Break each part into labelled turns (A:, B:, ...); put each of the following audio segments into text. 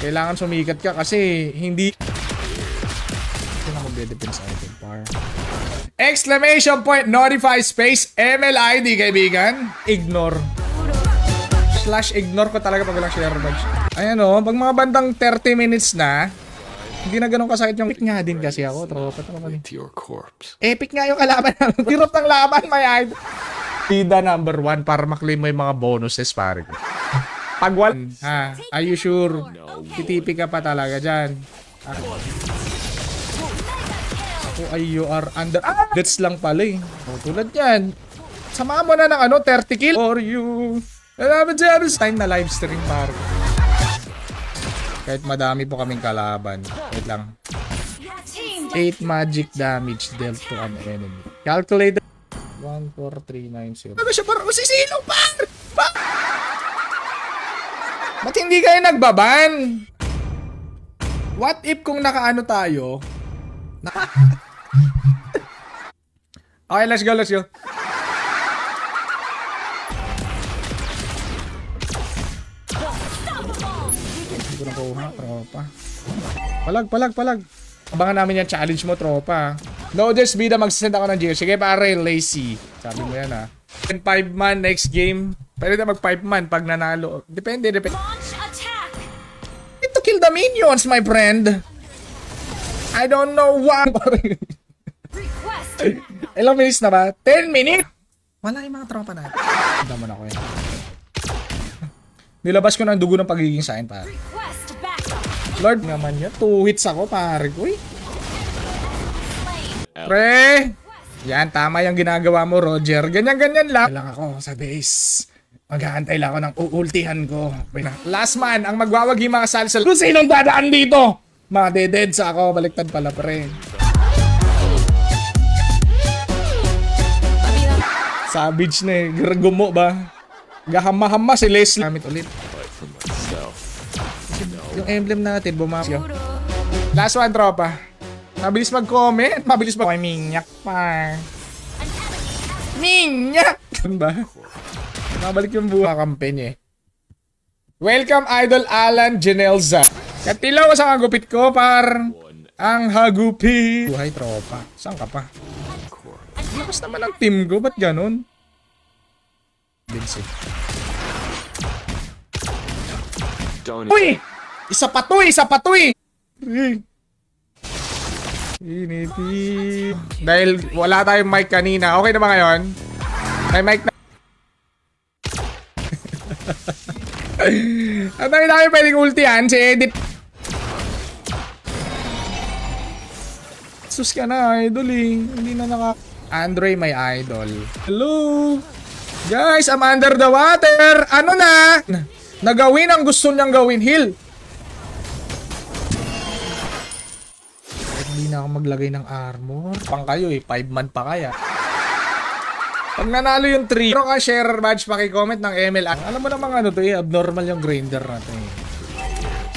A: Kailangan sumikat ka kasi hindi... Ito na magde-defense item par. Exclamation point, notify space, MLID, kaibigan. Ignore. Slash ignore ko talaga pag walang share badge. Ayan o, pag mga bandang 30 minutes na, hindi na ganun kasakit yung... Epic nga din kasi ako, tropa. Epic nga yung kalaban. Hirap ng laban, may idol. Tida number 1 para maklaim mo yung mga bonuses, pare. Pag wala... Ha, are you sure? Titipi ka pa talaga dyan. Ako ay you are under... That's lang pala eh. O, tulad yan. Samahan mo na ng ano, 30 kill. Or you... Alam dyan, time na live stream, pare. Kahit madami po kaming kalaban. Wait lang. 8 magic damage dealt to an enemy. Calculate 14390. Ano siya parang masisilaw pa? Ba't hindi kayo nagbaban? What if kung nakaano tayo? Okay, let's go, let's go. Hindi ko nakuha, tropa. Palag. Abangan namin yung challenge mo, tropa. No, just bida magsisend ako ng Gio. Sige pare, lazy. Sabi mo yan ha. 5 man next game. Pwede na mag 5 man pag nanalo. Depende. Need to kill the minions, my friend. I don't know what. Ilang minutes na ba? 10 minutes? Wala yung mga tropa natin. Daman ako yan. Nilabas ko ng dugo ng pagiging sign, pare. Lord naman yan. 2 hits ako, pare. Uy. Pre! Yan, tama yung ginagawa mo, Roger. Ganyan-ganyan lang. Lang ako sa base. Mag-aantay lang ako ng uultihan ko. Last man, ang magwawagi mga salsal. Kung sinong dadaan dito? Mga dead sa ako. Baliktad pala, pre. Savage na eh. Gumo ba? Gahama-hama si Leslie. Gamit ulit. Yung emblem natin, bumapyo. Last one, tropa. Mabilis mag-comment. Mabilis mag... Ay, minyak pa. Minyak! Ano ba? Mabalik yung buha kampanya eh. Welcome, Idol Alan Genelza. Katilaw sa hagupit ko, par. Ang hagupit. Buhay, tropa. Saan ka pa? Lakas naman ang team ko. Ba't ganun? Vincent. Uy! Isa pa to eh! Initi. Dahil wala tayong mic kanina. Okay na ba ngayon? May mic na. At dami pwedeng ultihan. Si Edit. Sus ka na, idol eh. Hindi na naka... Andre, may idol. Hello! Guys, I'm under the water. Ano na? Nagawin ang gusto niyang gawin, heal. Hindi na ako maglagay ng armor. Pang kayo eh, 5 man pa kaya. Pag nanalo yung 3, pero ka share badge, paki-comment ng ML. Alam mo namang ano to eh, abnormal yung grinder natin eh.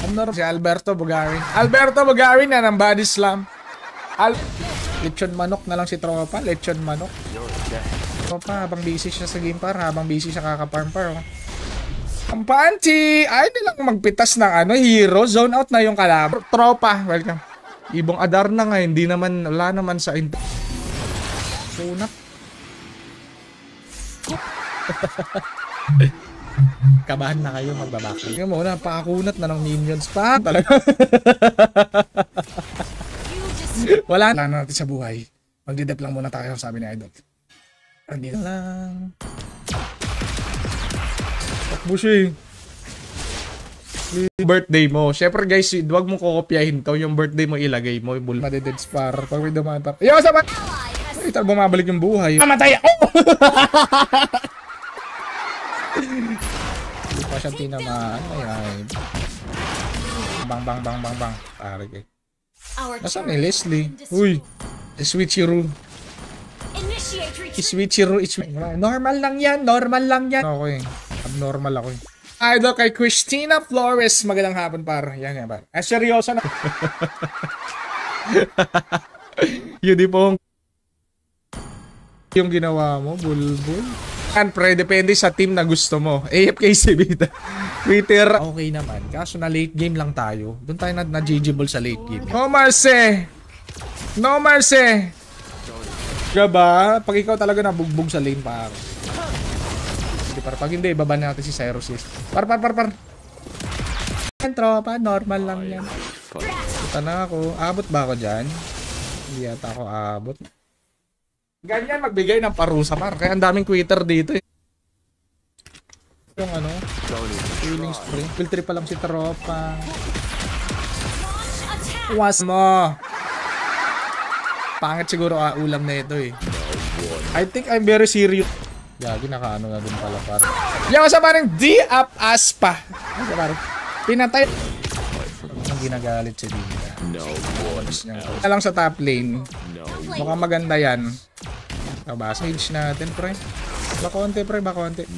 A: Abnormal. Si Alberto Bugarin. Alberto Bugarin na ng body slam. Lechon manok na lang si tropa. Lechon manok. Tropa, habang busy siya sa game par, habang busy siya kaka-farm par. Oh. Ang panty! Ay, nilang magpitas ng ano, hero. Zone out na yung kalaban. Tropa, welcome. Ibong Adar na nga, hindi naman, wala naman sa sunak. Kabahan na kayo, magbabaki. Tingnan mo na, pakakunat na ng minions pa. Talaga. Wala na natin sa buhay. Magdidep lang muna tayo, sabi ni Idol. Andito lang. Takbo siya eh. Birthday mo. Siyempre guys, huwag mo kokopyahin to. Yung birthday mo ilagay mo. Madeded spar. Pag may dumaan pa. Yo, sabat! Ay, bumabalik yung buhay. Mamatay ako! Hindi pa siyang tinamaan. Ayan. Bang. Pare kay. Nasaan ni Leslie? Uy! Switcheroo. Switcheroo. Normal lang yan. Okay. Abnormal ako eh. Idol kay Christina Flores. Magandang hapon par. Yan yan par. Seryoso na. Yun di pong yung ginawa mo, bulbul. And pre, depende sa team na gusto mo. AFK si Bita. Twitter. Okay naman. Kaso na late game lang tayo. Doon tayo na-GG-able sa late game. No mercy! No mercy! Diba? Pag ikaw talaga nabugbog sa lane, par. Pag hindi, baba natin si Cyrus. Par. Tropa, normal lang yan. Puta na ako. Abot ba ako dyan? Hindi yata ako abot. Ganyan magbigay ng parusa, par. Kaya ang daming quitter dito eh. Yung ano? Healing spring. Filtry pa lang si tropa. Was mo! Pangit siguro ulam na ito eh. I think I'm very serious. Gagi, nakaano nga dun pala, par. Yung sa parang D-up aspa. Ano sa parang? Pinatay. Ang ginagalit si Dita. Na lang sa top lane. Mukhang maganda yan. Nabasa mage natin, pre. Bakonte, pre, bakonte.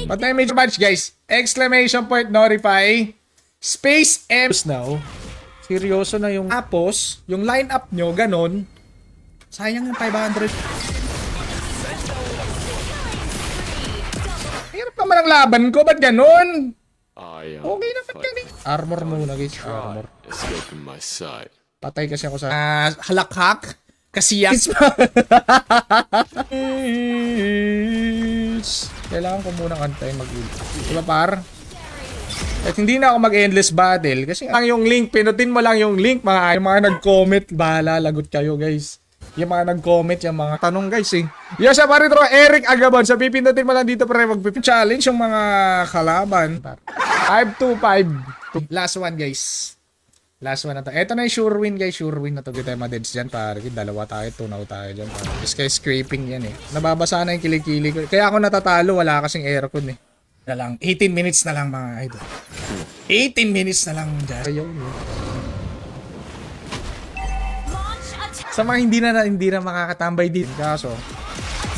A: Patay mage match, guys. Exclamation point, notify. Space M. Now. Seryoso na yung tapos, yung line up nyo, ganon. Sayang yung 500. Hirap naman ang laban ko, ba't ganon? Okay na, ba't ganon? Armor muna, guys. Armor. Patay kasi ako sa halakhak. Kasi yan. Kailangan ko munang antayin mag-ult. Diba, par? At hindi na ako mag-endless battle. Kasi ang yung link, pinutin mo lang yung link. Yung mga nag-comment, bahala, lagot kayo, guys. Yung mga nag-comment, yung mga tanong, guys, eh. Yung sa paritro, Eric Agabon. So, pipinutin mo lang dito, pre, mag-challenge yung mga kalaban. 5-2-5. Last one, guys. Last one na to. Ito na yung sure win, guys. Sure win na to. Kita yung mga deads dyan, pare. Dalawa tayo, tunaw tayo dyan, pare. Just kaya scraping yan, eh. Nababasa na yung kilikili ko. Kaya ako natatalo, wala kasing aircon, eh. Na lang. 18 minutes na lang, mga idol. 18 minutes na lang dyan. Sa mga hindi na makakatambay dito. Kaso,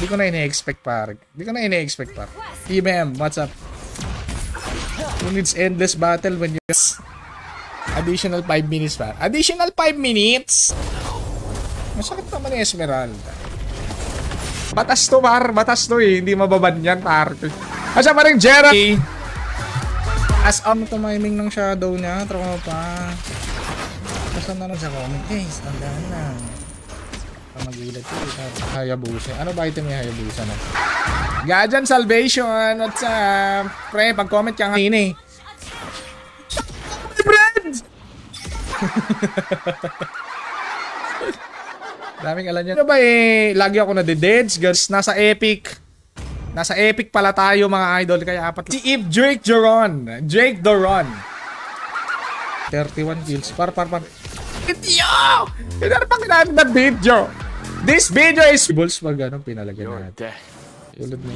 A: hindi ko na ine-expect, pare. Hindi ko na ine-expect, pare. TBM, what's up? Who needs endless battle when you... Additional 5 minutes pa. Additional 5 minutes? Masakit naman yung Esmeralda. Batas to, par. Batas to eh. Hindi mababan yan, par. Asa pa rin, Jeremy. As tumiming ng shadow niya. Tropa. Basta na lang sa comment. Guys, tandaan na. Magulat ito. Hayabusa. Ano ba item yung Hayabusa na? Gajan Salvation. What's up? Pre, pag-comment kang hini. Daming alam niya. Ano ba eh, lagi ako nade-deads, girls. Nasa epic. Nasa epic pala tayo, mga idol. Kaya apat. Si Eve Drake Doron. 31 kills. Par. Yo! Ano pa kinahin na video? This video is... Balls pag anong pinalagyan natin. Kulit mo.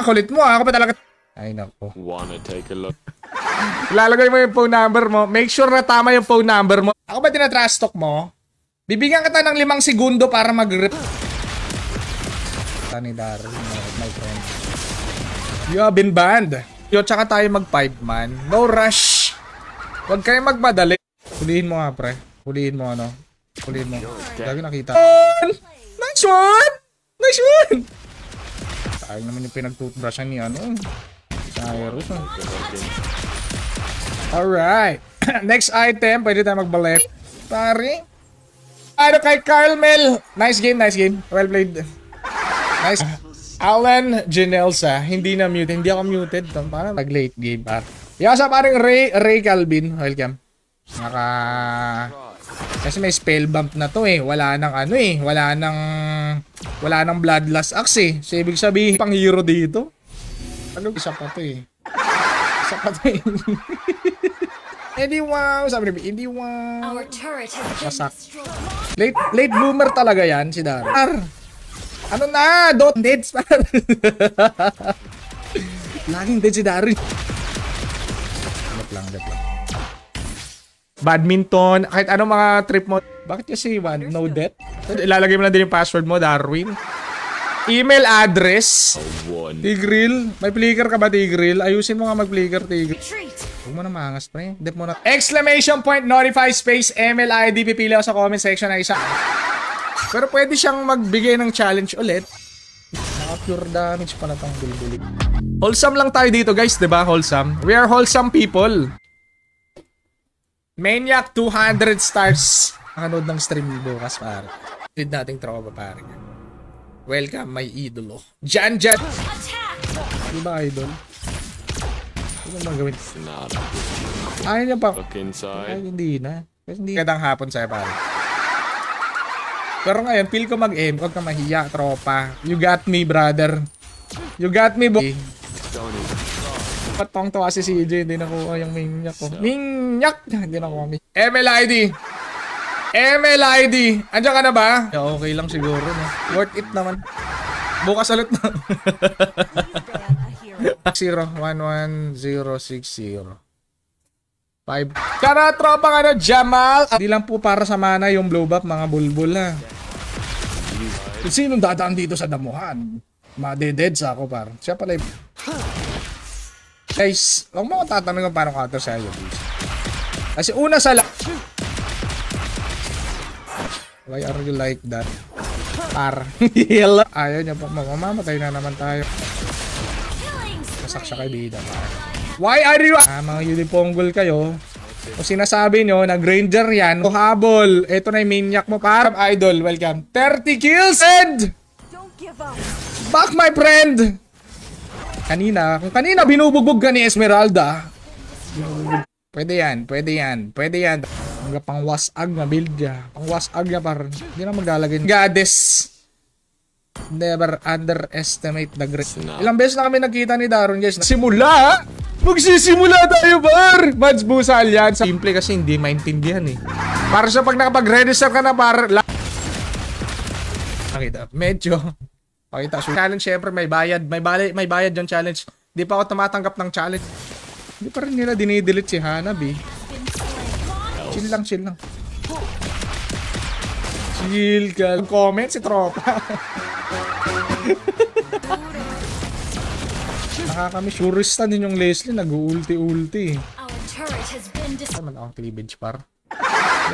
A: Kulit mo ha. Ako pa talaga... Ay, nako.
B: Wanna take a look?
A: Ilalagay mo yung phone number mo. Make sure na tama yung phone number mo. Ako ba tinatrash talk mo? Bibigyan kita ng 5 segundo para mag-rip. Tani Daryl, my friend. You have been banned. Yo, tsaka tayo mag 5-man. No rush. Huwag kayo magmadali. Hulihin mo nga, pre. Hulihin mo, ano. Hulihin mo. Lagi nakita. Nice one! Nice one! Tayo naman yung pinag-toothbrushan ni ano. Cyrus. Alright. Next item. Pwede tayo magbalik. Pare. Ano kay Carmel. Nice game. Well played. Nice. Alan Janelsa. Hindi na muted. Hindi ako muted. Parang nag-late game. Yasa parang Ray Calvin. Welcome. Kasi may spell bump na to eh. Wala nang ano eh. Wala nang bloodlust axe eh. So ibig sabihin pang hero dito. Ano? Isa pa to eh. Hindi wow. Sabi niya, hindi wow. Masak. Late bloomer talaga yan si Dar. Ano na? Don't deads par. Laging dead si Dar. Dep lang. Badminton. Kahit anong mga trip mo. Bakit kasi no death? Ilalagay mo lang din yung password mo, Darwin. Email address. Tigril. May flicker ka ba, Tigril? Ayusin mo nga mag-flicker, Tigril. Huwag mo na maangas, pre. Dep mo na. Exclamation point, notify space, ML ID. Pipili ako sa comment section na isa. Pero pwede siyang magbigay ng challenge ulit. Pure damage pala tong bulbuli. Wholesome lang tayo dito guys, diba? Wholesome. We are wholesome people. Maniac 200 stars. Nakanood ng stream bukas pare. Feed nating tropa pare. Welcome my idolo. Jan. Diba idol? Ano bang gawin? Ayaw niya pa. Ay, hindi na. Hindi kadang hapon sa'yo pare. Pero ngayon, feel ko mag-aim. Huwag ka mahiya, tropa. You got me, brother. You got me, boy. Patong to kasi si CJ. Hindi nakuha yung minyak ko. Minyak! Hindi nakuha mi. MLID! MLID! Andiyan ka na ba? Yeah, okay lang siguro. No? Worth it naman. Bukas ulit na. 0-1-1-0-6-0 5. Tara, tropa nga na, Jamal! Hindi lang po para sa mana yung blow up, mga bulbul ha. Sinong dadaan dito sa damuhan? Madededs ako par. Siya pala yung... Guys, huwag mo tatanong kung paano counter sa iyo. Kasi una sa why are you like that? Par. Ayaw niya pa. Mamamatay na naman tayo. Masak siya kay bida. Why are you... mga uniponggol kayo. Kung sinasabi nyo, nag-ranger yan. O habol. Ito na yung maniac mo, par. Idol, welcome. 30 kills and... Back, my friend! Kung kanina binubugbog ka ni Esmeralda. Pwede yan. Hanggang pang wasag na build ya. Pang wasag na par. Hindi na maglalagay. Goddess. Never underestimate the great. Ilang beses na kami nagkita ni Daron guys. Simula! Magsisimula tayo par! Mads Busal yan. Simple kasi hindi maintindihan eh. Para sa pag nakapag-register ka na par... Nakita. Medyo... Pakita. Challenge syempre may bayad. May bayad yung challenge. Di pa ako tumatanggap ng challenge. Hindi pa rin nila dinidelete si Hanab eh. Chill lang. Chill ka. Comment si tropa. Nakakamiss. Puristan din yung Leslie. Nag-ulti-ulti. Naman akong cleavage par.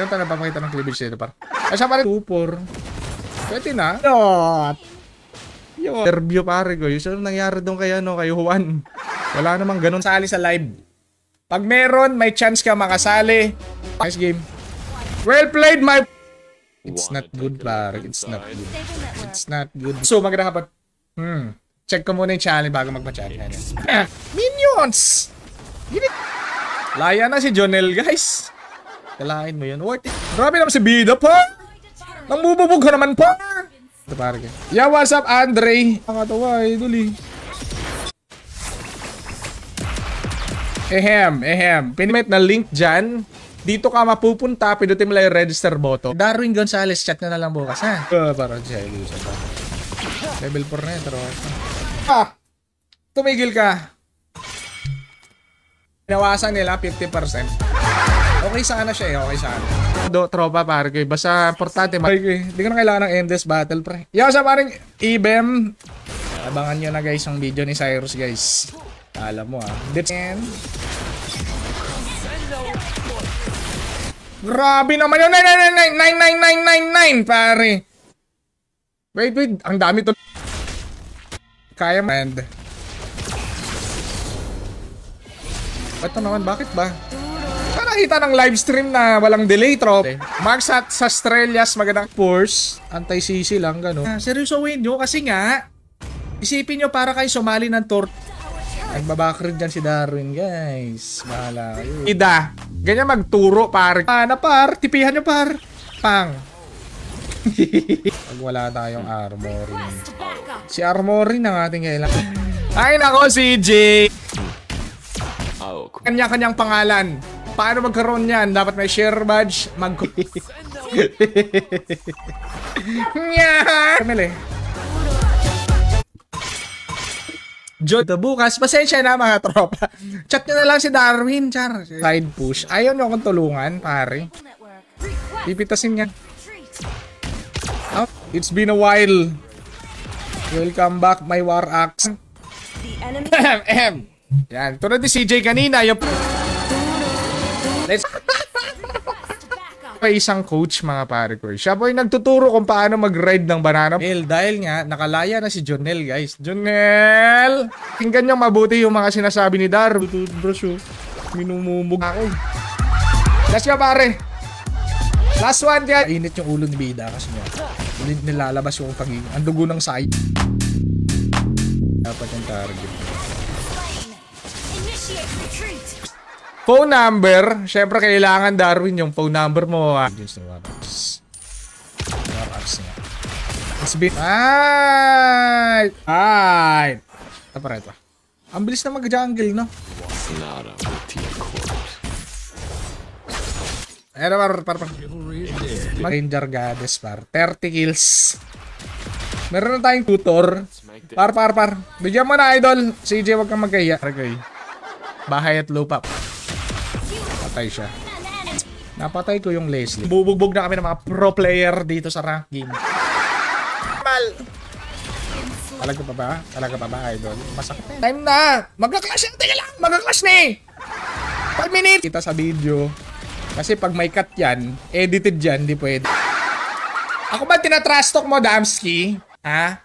A: Yan tayo napapakita ng cleavage dito par. Ay siya pa rin. 2-4. Pwede na. Interview pare ko. Yung nangyari doon kay Juan. Wala namang ganun sali sa live. Pag meron, may chance ka makasali. Nice game. Well played, my... It's not good, pare. It's not good. So, magandang hapon. Check ko muna yung channel bago magpa-chat. Minions! Laya na si Jonel, guys. Kalain mo yun. Worth it. Grabe naman si Bida, pa. Nambububog ka naman, pa. Ito, pare. Yeah, what's up, Andre? Nakatawa, idol eh. Pinimate na link dyan. Dito ka mapupunta, pinutin mo lang yung register button. Darwin Gonzalez, chat na lang bukas, ha? Parang siya, level 4 na yun, pero... tumigil ka. Pinawasan nila 50%. Okay sana siya eh, okay sana. Tropa, pare ko. Basta importante, hindi ko na kailangan ng endless battle, pre. Yo, sa paring Ibem. Abangan nyo na guys ang video ni Cyrus, guys. Alam mo Grabe naman yun. 99999 pare. Wait. Ang dami to. Kaya man. Ito naman, bakit ba? Nakita ng live stream na walang delay, trop. Max at sa Strelias, magandang force. Anti-CC lang, gano'n. Seryosoin nyo kasi nga, isipin nyo para kayo sumali ng tour. Nagbabakrid dyan si Darwin, guys. Bahala kayo. Ida, ganyan magturo, par. Na par, tipihan nyo, par. Pang. Pag wala tayong armory. Si armory na ating kailangan. Ay, nako, CJ. Kanya-kanyang pangalan. Paano magkaroon yan? Dapat may share badge. Kamili. Jod, bukas. Pasensya na mga tropa. Chat nyo na lang si Darwin. Char. Side push. Ayaw nyo akong tulungan, pare. Pipitasin nga. Oh, it's been a while. Welcome back, my war axe. Yan. Tulad ni CJ kanina. Yung... Let's... May isang coach mga pare ko. Siya po yung nagtuturo kung paano mag-ride ng banana. Dahil nga, nakalaya na si Jonel guys. Jonel! Tingnan niyo mabuti yung mga sinasabi ni Dar. Toothbrush oh. Minumumog ako. Let's go pare. Last one yan. Init yung ulo ni Bida kasi nga. Nilalabas yung pagiging. Ang dugo ng say. Dapat yung target. Phone number. Siyempre kailangan Darwin yung phone number mo. Agents ni Warapps. Warapps nga. Let's be. Ay! Ay! Ito. Ang bilis na mag-jungle, no? Ayan, par. Ranger Goddess, par. 30 kills. Meron na tayong tutor. Par. Bigyan mo na, idol. CJ, wag kang magkaya. Bahay at low pop. Patay siya. Napatay ko yung Leslie. Bubugbog na kami ng mga pro player dito sa rank game. Mal! Talaga pa ba, idol? Masakit na. Time na! Magka-clash na! Teka lang! Magka-clash na eh! 5 minutes! Kita sa video. Kasi pag may cut yan, edited yan, di pwede. Ako ba tinatrash talk mo, Damski? Ha?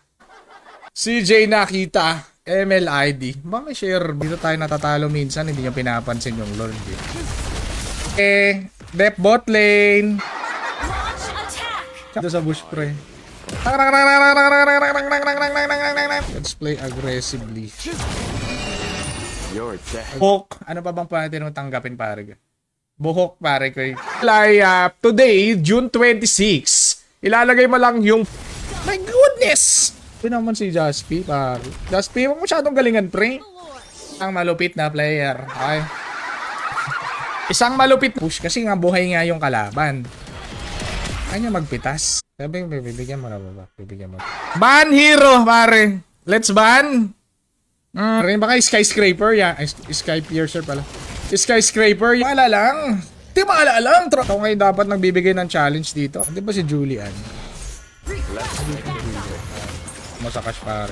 A: CJ nakita. MLID. Ba may share? Dito tayo natatalo minsan, hindi niya pinapansin yung Lord. Dep bot lane. Dito sa bush pre. Let's play aggressively. Buhok. Ano pa bang pwede nung tanggapin pare? Buhok pare ko. Today, June 26, ilalagay mo lang yung... My goodness! Ito naman si Jaspi pare. Jaspi, huwag masyadong galingan pre. Ang malupit na player. Okay. Isang malupit push kasi nga buhay nga yung kalaban. Kanya magpitas. Sabi, bibigyan mo na ba? Bibigyan mo. Ban hero, pare. Let's ban. Rin ba kayo skyscraper? Yeah, skyscraper pala. Skyscraper. Maala lang. Di maala lang. Ako ngayon dapat nagbibigay ng challenge dito. Di ba si Julian? Mo sa cash pare.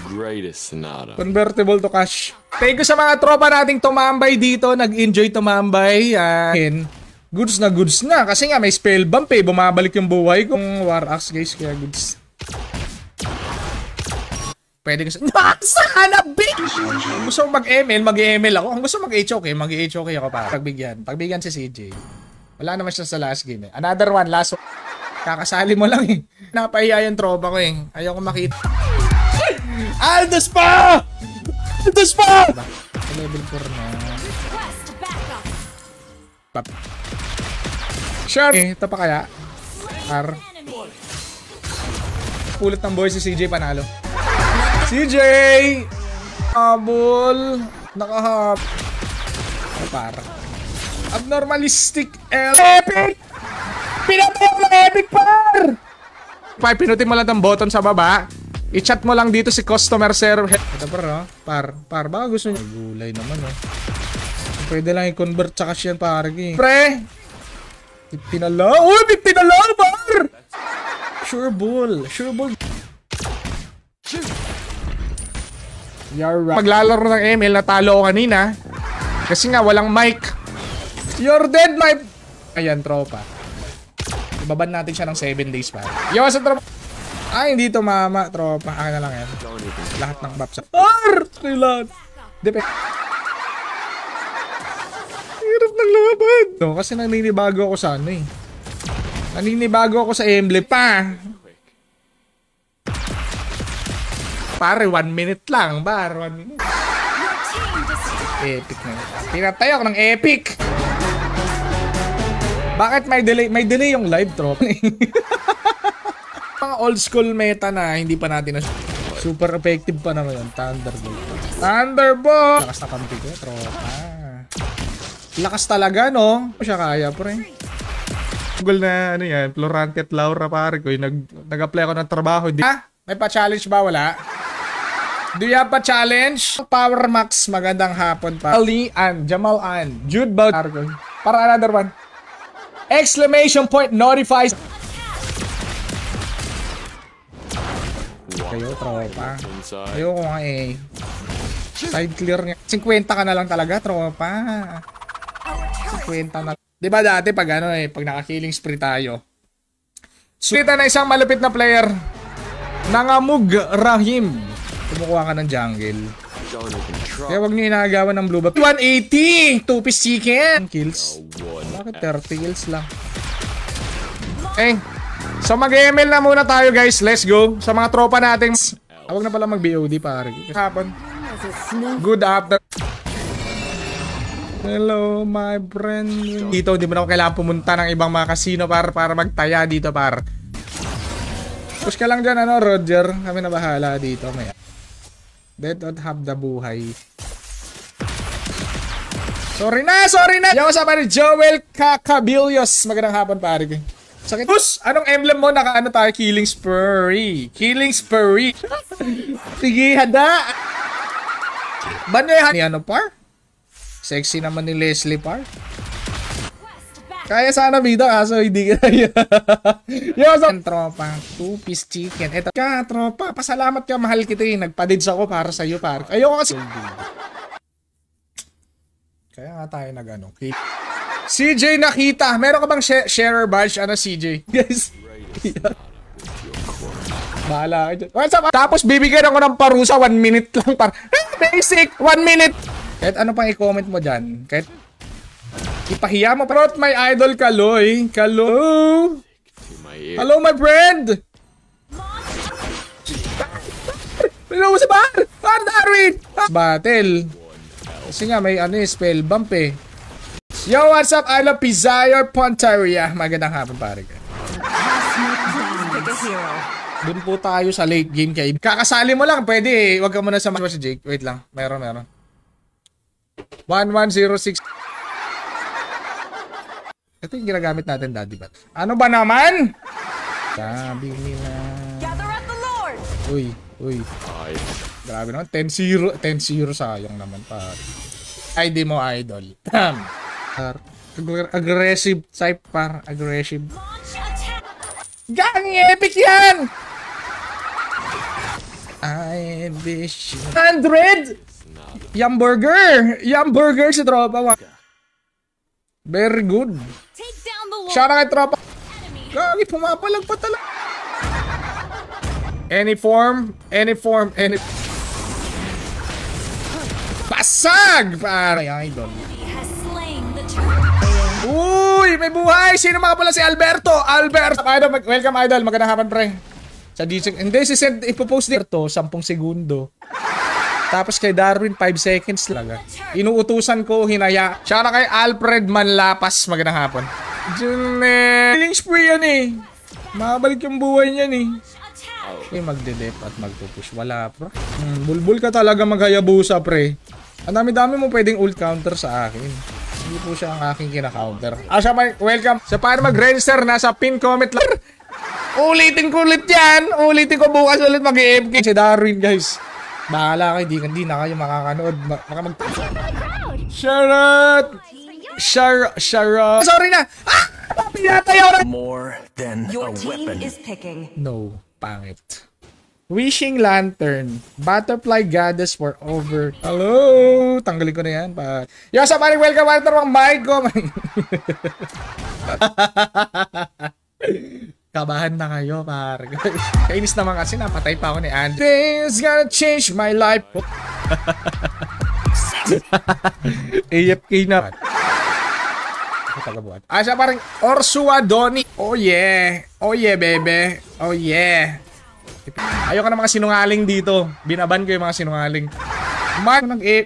A: Greatest Sonata. Convertible to cash. Thank you sa mga tropa nating tumambay dito. Nag-enjoy tumambay. Goods na. Kasi nga may spell bump eh. Bumabalik yung buhay kong War Axe guys. Kaya goods. Pwede ka sa... Sana bitch! Kung gusto mag-ML, mag-ML ako. Kung gusto mag-HOK, mag-HOK ako pa. Pagbigyan si CJ. Wala naman siya sa last game eh. Another one, last one. Kakasali mo lang eh. Napahiya yung tropa ko eh. Ayaw ko makita. Aldos pa! Aldos pa! Level 4 na. Sure. Ito pa kaya? Pulit ng boy si CJ panalo. CJ! Abol! Nakahap. Para. Abnormalistic epic! Pinatay mo epic par! Pinutin mo lang ng button sa baba. I-chat mo lang dito si customer service. Ito par. Baka gusto nyo. Gulay naman oh. Pwede lang i-convert sa cash yan par. Pre! Pinala. Uy! Pinala par! Sure bull. You're right. Maglalaro ng ML, natalo ko kanina. Kasi nga walang mic. You're dead, my... Ayan, tropa. Ibaban natin siya ng 7 days pa. Yo, sa tropa. Ay, hindi to mama, tropa. Akin na lang yan. Lahat ng buff sa... Kailan? Depende. Hirap ng laban. No, kasi naninibago ako sa ano eh. Naninibago ako sa emblem pa. Pare, 1 minute lang. 1 minute. Epic na. Pinatay ako ng epic. Bakit may delay? May delay yung live trop. Mga old school meta na hindi pa natin na super effective pa naman yun. Thunderbolt! Lakas na kampi ko, tropa. Lakas talaga, no? Siya kaya, pre. Google na, ano yan, Florante at Laura, pare ko. Nag-apply ako ng trabaho. May pa-challenge ba? Wala? Do you have a challenge? Power Max, magandang hapon pa. Ali and Jamal and Jude Bout. Para another one. Exclamation point notifies. Kayo, tropa. Ayoko nga eh. Side clear niya. 50 ka na lang talaga, tropa. 50 na. Di ba dati pag pag naka-killing spree tayo, sulitan na isang malupit na player, Nangamug Rahim. Kumukuha ka ng jungle. Kaya wag niyo inaagawan ng blue buff. 180! 2-piece chicken! Kills. Bakit 30 kills lang? Okay. So mag-ML na muna tayo guys. Let's go. Sa mga tropa natin. Huwag na pala mag-BOD pare. Hapon. Good after. Hello my friend. Dito hindi mo na ako kailangan pumunta ng ibang mga casino para magtaya dito par. Push ka lang dyan Roger. Kami na bahala dito. May they don't have the buhay. Sorry na! Yo, sa pare Joel Cacabillos. Magandang hapon pare. Sakit. Push! Anong emblem mo? Naka tayo? Killing Spree. Killing Spree. Sige, handa. Banyahan ni par? Sexy naman ni Leslie par. Kaya sana bida kaso hindi kaya. Yo, sa tropa, 2-piece chicken. Eto ka, tropa. Pasalamat ka, mahal kita eh. Nagpa-dids ako para sa iyo par. Ayoko kasi. Kaya nga tayo okay. CJ nakita. Meron ka bang sharer badge? CJ? Guys. Bahala ka dyan. Tapos bibigyan ako ng parusa 1 minute lang par. Basic 1 minute. Kahit ano pang i-comment mo dyan. Kahit ipahiya mo. Pero my idol Kaloy. Hello my friend. Hello sa bar. Darwin. Battle. Kasi nga may spell bump eh. Yo, what's up? I love Pizzayor Pontaria. Magandang hapon pare. Doon po tayo sa late game kay. Kakasali mo lang, pwede eh. Huwag ka muna sa si Jake. Wait lang. Meron. 1106. Ito yung ginagamit natin daddy bat. Ano ba naman? Sabi nila. Uy. Grabe naman. 10-0 sayang naman pare. ID mo idol. Aggressive type par. Aggressive. Gang epic yan! I wish 100! Yum burger si tropa. Very good. Shout out kay tropa. Gagi, pumapalag pa talaga. Any form. Basag! Pare, idol. Uy, may buhay! Sino mga pala si Alberto? Idol, welcome idol. Magandang hapon pre. Sa DC. Hindi, ipopost dito 10 segundo. Tapos kay Darwin 5 seconds lang. Inuutusan ko, hinaya. Siya na kay Alfred Manlapas. Magandang hapon. Killing spree yan eh. Makabalik yung buhay niyan eh. Okay, magde-dep at magpupush. Wala pre. Bulbul ka talaga maghayabusa pre. Ang dami-dami mo pwedeng ult counter sa akin. Hindi po siya ang aking kina-counter. Siya welcome. Sa paano mag-register, nasa pin comment lang. Ulitin ko ulit yan. Ulitin ko bukas ulit mag-EFK. Si Darwin guys. Bahala kayo, hindi na kayo makakanood. Charot! Sorry na! Pinatayaw na!
B: More than a weapon.
A: No, pangit. Wishing Lantern. Butterfly Goddess for over. Hello! Tanggalin ko na yan. Yo, sa paring welcome to mga mic ko. Kabahan na kayo, par. Kainis naman kasi napatay pa ako ni Andy. Things gonna change my life. AFK na. Siya parang Orsua Doni. Oh yeah, bebe. Oh yeah. Ayoko na mga sinungaling dito. Binaban ko yung mga sinungaling.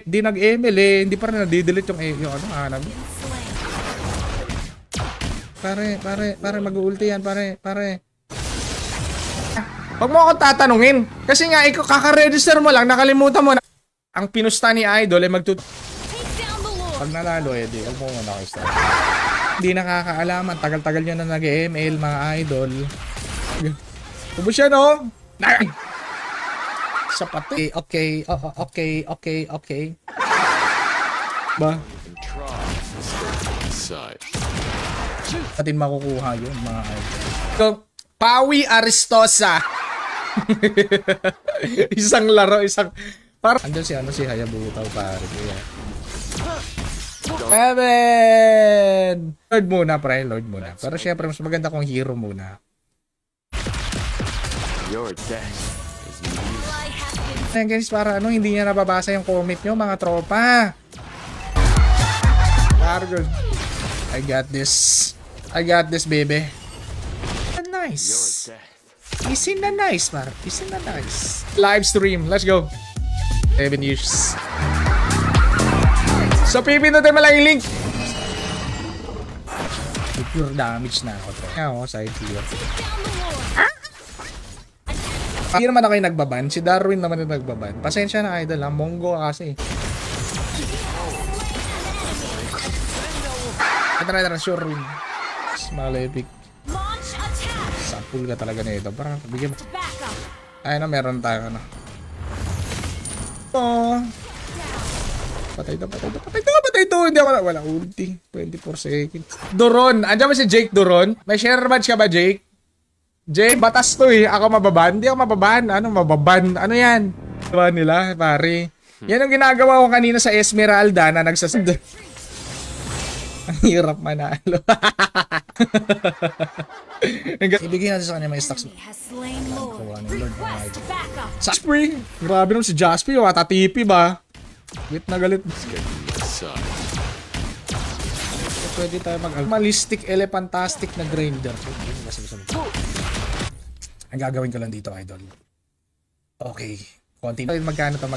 A: Di nag-ML eh. Hindi pa rin nadidelete yung hanap. Pare, mag-ulti yan, pare. Huwag mo akong tatanungin. Kasi nga, kaka-register mo lang, nakalimutan mo na. Ang pinusta ni Idol ay pag nalalo di huwag mo muna kayo. Hindi nakakaalaman. Tagal-tagal nyo na nag-ML, mga Idol. Ubus yan, oh. Sapat. Okay. Ba? Natin makukuha yun, mga idol. So, Pawi Aristosa. Isang laro, andun si Hayabuta, pare. Kevin! Lord muna, pre. Lord muna. Pero syempre, mas maganda kung hero muna.
B: Your death is music.
A: Ayan guys, para ano, hindi niya nababasa yung comment nyo, mga tropa. Good. I got this. I got this, baby. Nice. Isn't that nice, man? Isn't that nice? Live stream. Let's go. 7 years. So, pipindutin mo lang yung link. Pure damage na ako. Ako, side clear. Hindi naman ako yung nagbaban. Si Darwin naman yung nagbaban. Pasensya na, idol. Mongo kasi. Tara, sure win. Malepic. Sapul ka talaga na ito. Parang bigyan mo. Ayun na, meron tayo na. Oh. Patay to. Hindi ako na. Wala ulti. 24 seconds. Doron. Andiyan ba si Jake Doron? May share badge ka ba, Jake? Jake, batas to eh. Ako mababan. Hindi ako mababan. Ano mababan? Ano yan? Diba nila, pare? Yan ang ginagawa ko kanina sa Esmeralda na nagsasund. Ang hirap manalo. Ibigay natin sa kanya may stocks. Jaspy! Grabe naman si Jaspy. Watatipi ba? Galit na galit. Pwede tayo mag-malistic, elephantastic na grinder. Ang gagawin ko lang dito, idol. Okay. Konti. Magkano to?